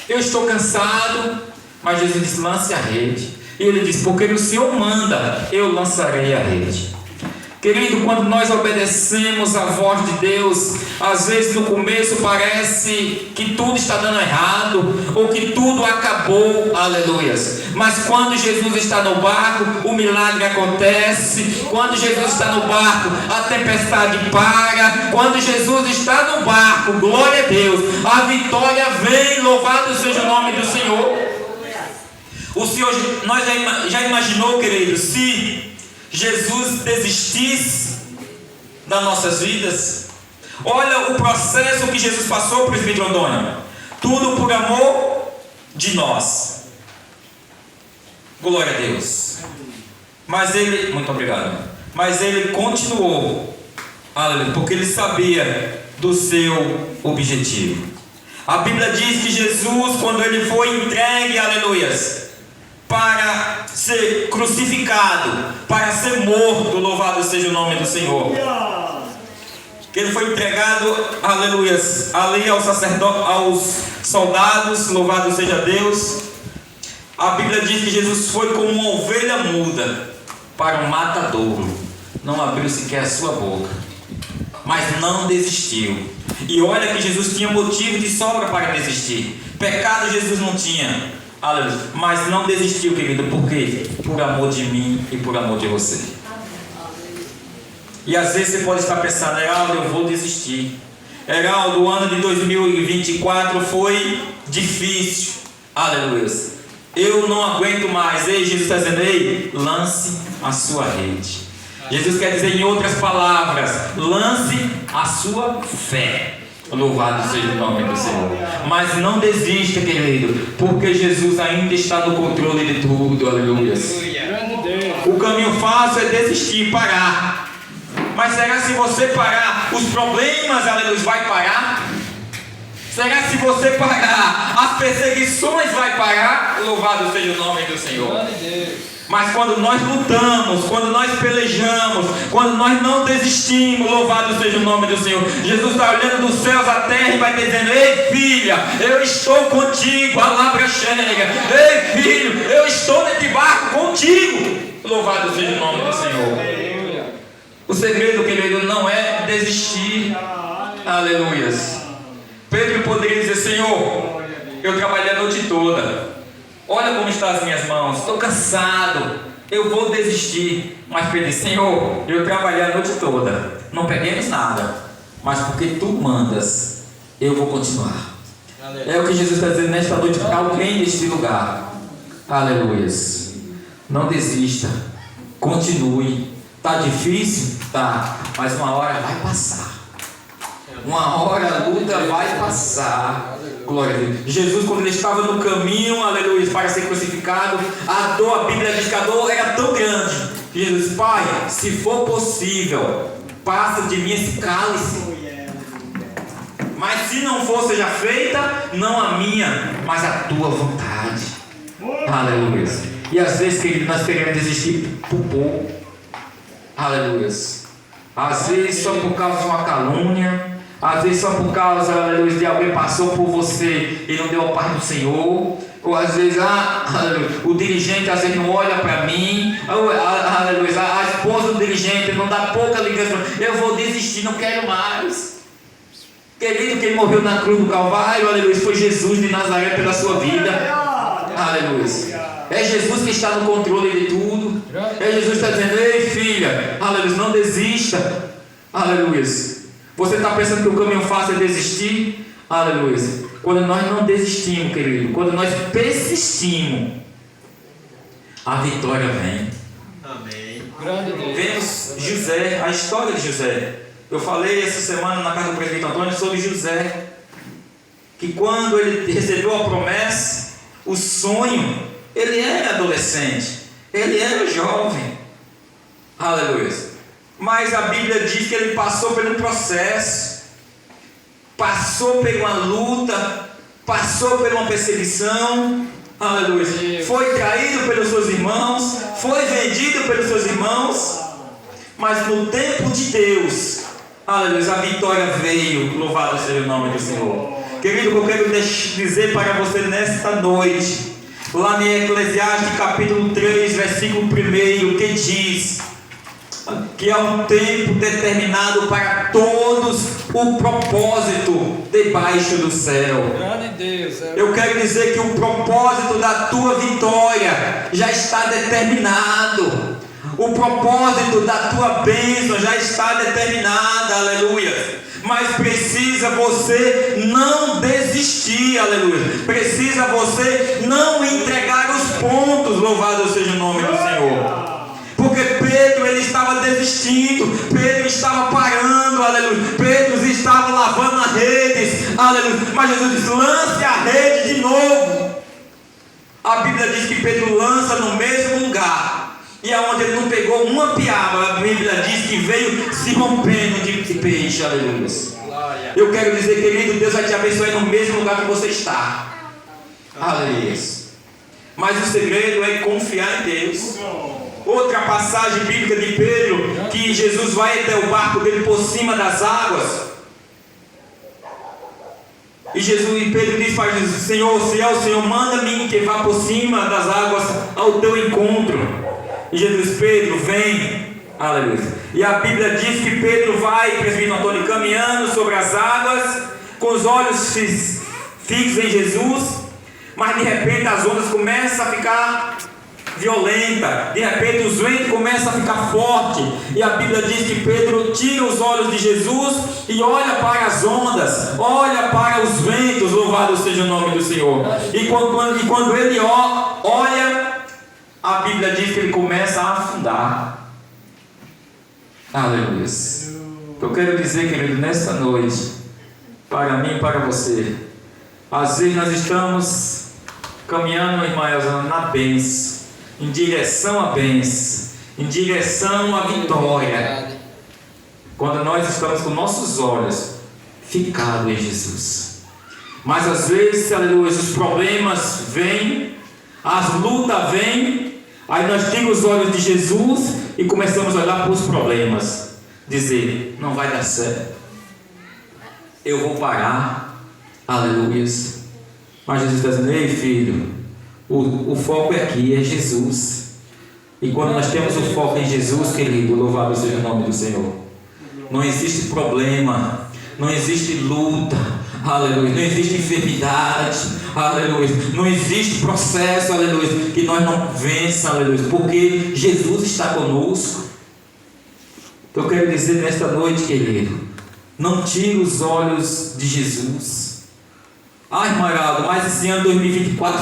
Eu estou cansado. Mas Jesus disse: lance a rede. E ele disse: porque o Senhor manda, eu lançarei a rede. Querido, quando nós obedecemos a voz de Deus, às vezes no começo parece que tudo está dando errado, ou que tudo acabou, aleluias. Mas quando Jesus está no barco, o milagre acontece. Quando Jesus está no barco, a tempestade para. Quando Jesus está no barco, glória a Deus, a vitória vem, louvado seja o nome do Senhor. O Senhor, nós já imaginou, querido, se Jesus desistisse das nossas vidas? Olha o processo que Jesus passou, presbítero Antônio. Tudo por amor de nós. Glória a Deus. Mas ele, muito obrigado. Mas ele continuou, aleluia, porque ele sabia do seu objetivo. A Bíblia diz que Jesus, quando ele foi entregue, aleluias, para ser crucificado, para ser morto, louvado seja o nome do Senhor, que ele foi entregado, aleluias, ali aos soldados, louvado seja Deus. A Bíblia diz que Jesus foi como uma ovelha muda para um matadouro, não abriu sequer a sua boca, mas não desistiu. E olha que Jesus tinha motivo de sobra para desistir. Pecado Jesus não tinha, aleluia, mas não desistiu, querido. Por quê? Por amor de mim e por amor de você. E às vezes você pode estar pensando: Heraldo, eu vou desistir. Heraldo, o ano de 2024 foi difícil, aleluia, eu não aguento mais. Ei, Jesus está dizendo: ei, lance a sua rede. Jesus quer dizer, em outras palavras, lance a sua fé. Louvado seja o nome do Senhor. Mas não desista, querido, porque Jesus ainda está no controle de tudo, aleluia. O caminho fácil é desistir, parar. Mas será que se você parar, os problemas, aleluia, vai parar? Será que se você parar, as perseguições vai parar? Louvado seja o nome do Senhor. Mas quando nós lutamos, quando nós pelejamos, quando nós não desistimos, louvado seja o nome do Senhor. Jesus está olhando dos céus à terra e vai dizendo: ei, filha, eu estou contigo, alabra xênega. Ei, filho, eu estou nesse barco contigo, louvado seja o nome do Senhor. O segredo, querido, não é desistir, aleluias. Pedro poderia dizer: Senhor, eu trabalhei a noite toda, olha como estão as minhas mãos, estou cansado, eu vou desistir. Mas Pedro disse: Senhor, eu trabalhei a noite toda, não peguemos nada, mas porque tu mandas, eu vou continuar. É o que Jesus está dizendo nesta noite para alguém neste lugar. Aleluias. Não desista, continue. Está difícil? Tá, mas uma hora vai passar. Uma hora a luta vai passar. Glória a Deus. Jesus, quando ele estava no caminho, aleluia, para ser crucificado, a dor, a Bíblia diz que a dor era tão grande. Jesus: Pai, se for possível, passa de mim esse cálice. Mas se não for, seja feita, não a minha, mas a tua vontade. Aleluia. E às vezes, querido, nós queremos desistir por pouco. Aleluia. Às vezes só por causa de uma calúnia, às vezes só por causa, aleluia, de alguém passou por você e não deu a paz do Senhor. Ou às vezes, o dirigente às vezes não olha para mim. Aleluia, a esposa do dirigente não dá pouca ligação. Eu vou desistir, não quero mais. Querido, quem morreu na cruz do Calvário, aleluia, foi Jesus de Nazaré pela sua vida. Aleluia. É Jesus que está no controle de tudo. É Jesus que está dizendo: ei, filha, aleluia, não desista. Aleluia. Você está pensando que o caminho fácil é desistir? Aleluia. Quando nós não desistimos, querido, quando nós persistimos, a vitória vem. Amém. Vemos José, a história de José. Eu falei essa semana na casa do presbítero Antônio sobre José, que quando ele recebeu a promessa, o sonho, ele era adolescente, ele era jovem. Aleluia. Mas a Bíblia diz que ele passou por um processo, passou por uma luta, passou por uma perseguição. Aleluia. Foi traído pelos seus irmãos, foi vendido pelos seus irmãos, mas no tempo de Deus, aleluia, a vitória veio. Louvado seja o nome do Senhor. Querido, eu quero dizer para você nesta noite, lá em Eclesiastes capítulo 3, versículo 1, que diz que há um tempo determinado para todos o propósito debaixo do céu. Eu quero dizer que o propósito da tua vitória já está determinado. O propósito da tua bênção já está determinado, aleluia. Mas precisa você não desistir, aleluia. Precisa você não entregar os pontos, louvado seja o nome do Senhor. Porque Pedro, ele estava desistindo, Pedro estava parando, aleluia. Pedro estava lavando as redes, aleluia. Mas Jesus diz: lance a rede de novo. A Bíblia diz que Pedro lança no mesmo lugar. E aonde ele não pegou uma piaba, a Bíblia diz que veio se rompendo de peixe, aleluia. Eu quero dizer, querido, Deus vai te abençoar no mesmo lugar que você está. Aleluia. Mas o segredo é confiar em Deus. Outra passagem bíblica de Pedro, que Jesus vai até o barco dele por cima das águas. E Pedro diz para Jesus: Senhor, se é o Senhor, manda-me que vá por cima das águas ao teu encontro. E Jesus: Pedro, vem. Aleluia. E a Bíblia diz que Pedro vai, presbítero Antônio, caminhando sobre as águas, com os olhos fixos em Jesus. Mas de repente as ondas começam a ficar violenta, de repente os ventos começam a ficar forte, e a Bíblia diz que Pedro tira os olhos de Jesus e olha para as ondas, olha para os ventos, louvado seja o nome do Senhor. E quando ele olha, a Bíblia diz que ele começa a afundar. Aleluia. Eu quero dizer, querido, nesta noite, para mim e para você, às vezes nós estamos caminhando, irmã Elza, na bênção, em direção à bênção, em direção à vitória, quando nós estamos com nossos olhos ficados em Jesus. Mas às vezes, aleluia, os problemas vêm, as lutas vêm, aí nós tiramos os olhos de Jesus e começamos a olhar para os problemas, dizer: não vai dar certo, eu vou parar, aleluia. Mas Jesus está dizendo: ei filho, o foco é aqui, é Jesus. E quando nós temos o foco em Jesus, querido, louvado seja o nome do Senhor, não existe problema, não existe luta, aleluia, não existe enfermidade, aleluia, não existe processo, aleluia, que nós não vença, aleluia, porque Jesus está conosco. Eu quero dizer nesta noite, querido, não tire os olhos de Jesus. Ai, Maraldo, mas esse ano 2024